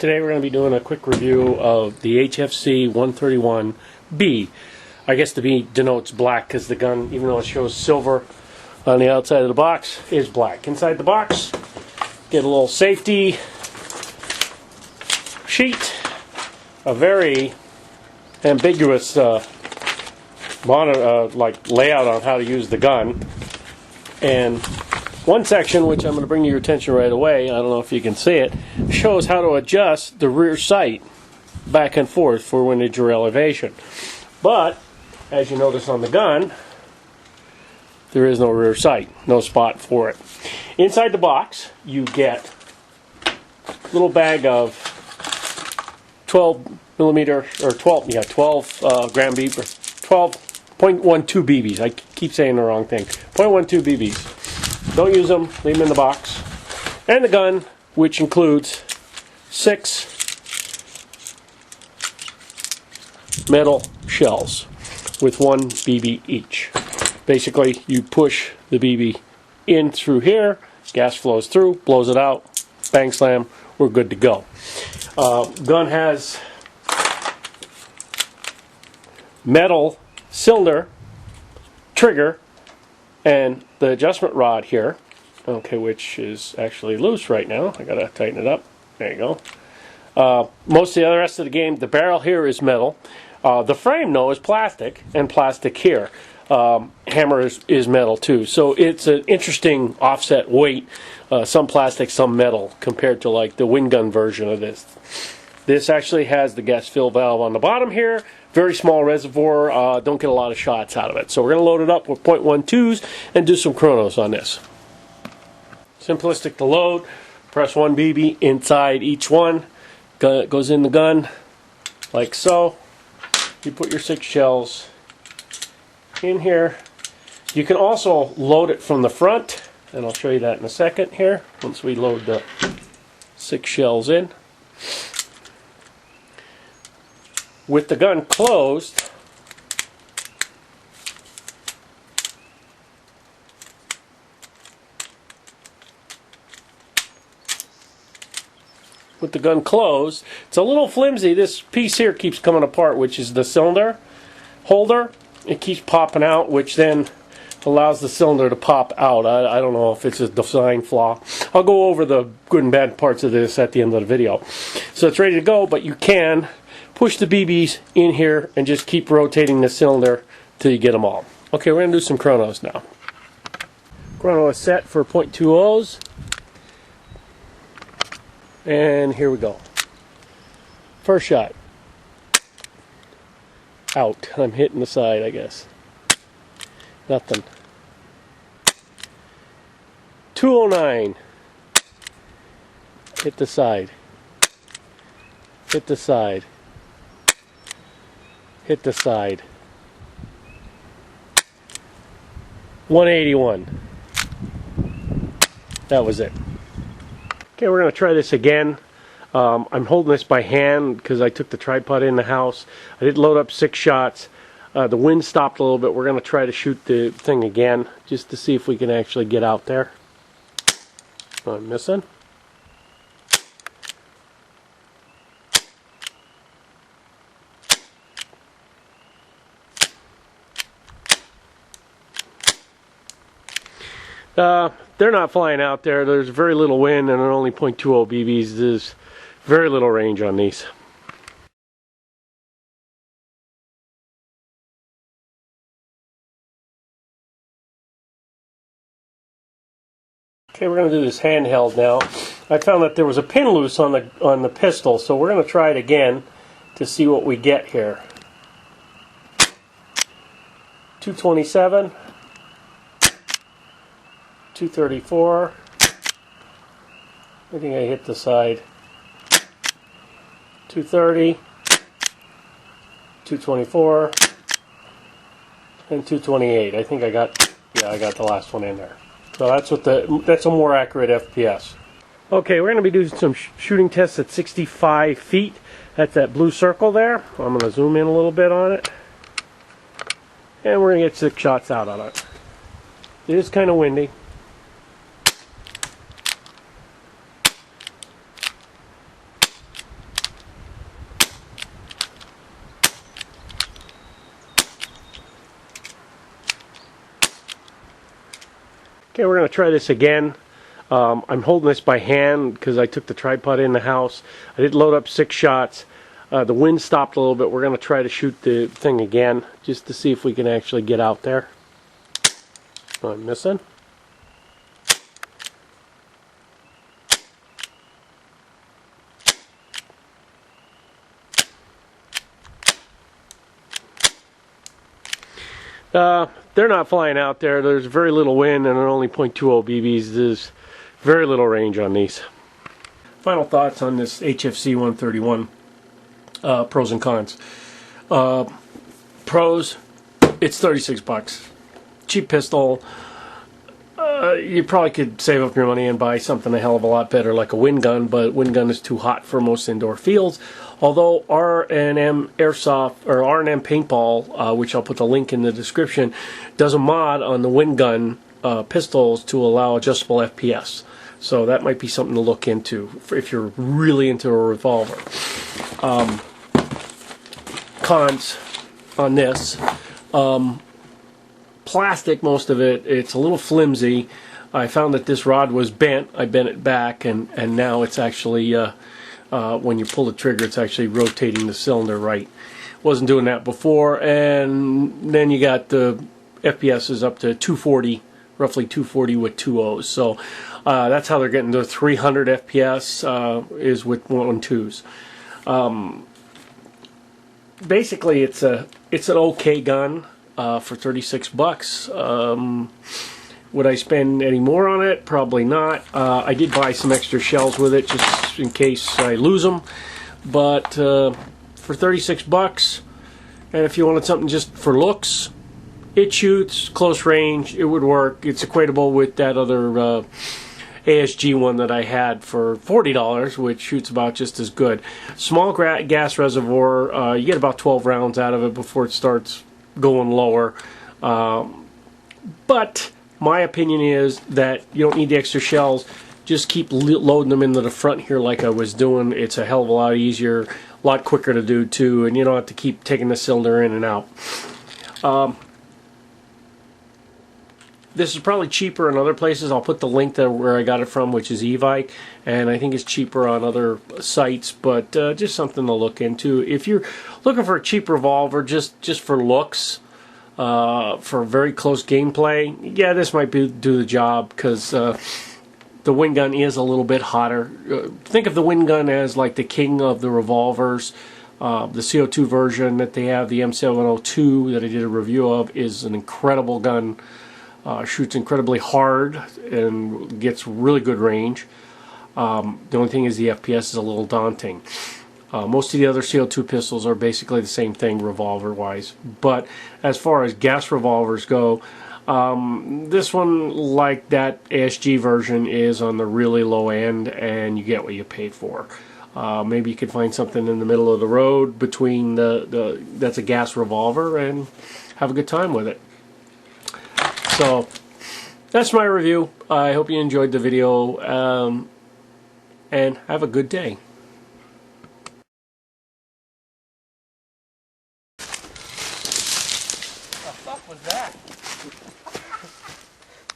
Today we're going to be doing a quick review of the HFC 131B. I guess the B denotes black because the gun, even though it shows silver on the outside of the box, is black. Inside the box, get a little safety sheet, a very ambiguous layout on how to use the gun, and one section, which I'm going to bring to your attention right away, I don't know if you can see it, shows how to adjust the rear sight back and forth for windage or elevation. But, as you notice on the gun, there is no rear sight, no spot for it. Inside the box, you get a little bag of 12 millimeter, or 12 gram BB, 12.12 BBs. I keep saying the wrong thing. 0.12 BBs. Don't use them, leave them in the box. And the gun, which includes 6 metal shells with 1 BB each. Basically, you push the BB in through here, gas flows through, blows it out, bang slam, we're good to go. Gun has metal cylinder, trigger, and the adjustment rod here, okay, which is actually loose right now. I gotta tighten it up. There you go. Most of the rest of the game, the barrel here is metal. The frame, though, is plastic, and plastic here. Hammer is metal too, so it's an interesting offset weight. Some plastic, some metal, compared to like the wind gun version of this. This actually has the gas fill valve on the bottom here. Very small reservoir, don't get a lot of shots out of it. So we're going to load it up with .12s and do some chronos on this. Simplistic to load. Press 1 BB inside each one. Goes in the gun like so. You put your 6 shells in here. You can also load it from the front, and I'll show you that in a second here once we load the 6 shells in. With the gun closed, it's a little flimsy. This piece here keeps coming apart, which is the cylinder holder. It keeps popping out, which then allows the cylinder to pop out. I don't know if it's a design flaw. I'll go over the good and bad parts of this at the end of the video. So it's ready to go, but you can push the BBs in here and just keep rotating the cylinder till you get them all. Okay, we're going to do some chronos now. Chrono is set for .20s. And here we go. First shot. Out. I'm hitting the side, I guess. Nothing. 209. Hit the side. Hit the side. Hit the side. 181. That was it. Okay, we're going to try this again. I'm holding this by hand because I took the tripod in the house. I did load up 6 shots. The wind stopped a little bit. We're going to try to shoot the thing again just to see if we can actually get out there. I'm missing. They're not flying out there. There's very little wind and only .20 BBs. There's very little range on these. Okay, we're going to do this handheld now. I found that there was a pin loose on the pistol, so we're going to try it again to see what we get here. 227. 234. I think I hit the side. 230. 224. And 228. I think I got the last one in there. So that's a more accurate FPS. Okay, we're going to be doing some shooting tests at 65 feet. That's that blue circle there. I'm going to zoom in a little bit on it. And we're going to get 6 shots out on it. It is kind of windy. Okay, we're going to try this again. I'm holding this by hand because I took the tripod in the house. I did load up 6 shots. The wind stopped a little bit. We're going to try to shoot the thing again just to see if we can actually get out there. I'm missing. They're not flying out there. There's very little wind and only .20 BBs. There's very little range on these. Final thoughts on this HFC 131. Pros and cons. Pros, it's 36 bucks. Cheap pistol. You probably could save up your money and buy something a hell of a lot better like a wind gun, but wind gun is too hot for most indoor fields. Although R&M Airsoft or R&M Paintball, which I'll put the link in the description, does a mod on the wind gun pistols to allow adjustable FPS. So that might be something to look into if you're really into a revolver. Cons on this. Plastic, most of it. It's a little flimsy. I found that this rod was bent. I bent it back, and now it's actually, when you pull the trigger, it's actually rotating the cylinder right. Wasn't doing that before, and then you got the FPS is up to 240, roughly 240 with 2 O's. So that's how they're getting to 300 FPS is with 1.2s. Basically, it's an okay gun. For 36 bucks. Would I spend any more on it? Probably not. I did buy some extra shells with it just in case I lose them. But for 36 bucks, and if you wanted something just for looks, it shoots close range. It would work. It's equatable with that other ASG one that I had for $40, which shoots about just as good. Small gas reservoir. You get about 12 rounds out of it before it starts going lower, but my opinion is that you don't need the extra shells. Just keep loading them into the front here like I was doing. It's a hell of a lot easier, a lot quicker to do too, and you don't have to keep taking the cylinder in and out. This is probably cheaper in other places. I'll put the link to where I got it from, which is Evite, and I think it's cheaper on other sites, but just something to look into. If you're looking for a cheap revolver just for looks, for very close gameplay, yeah, this might do the job, because the wind gun is a little bit hotter. Think of the wind gun as like the king of the revolvers. The CO2 version that they have, the M702 that I did a review of, is an incredible gun. Shoots incredibly hard and gets really good range. The only thing is the FPS is a little daunting. Most of the other CO2 pistols are basically the same thing revolver wise, but as far as gas revolvers go, this one, like that ASG version, is on the really low end, and you get what you paid for. Maybe you could find something in the middle of the road between that's a gas revolver and have a good time with it. So that's my review. I hope you enjoyed the video, and have a good day.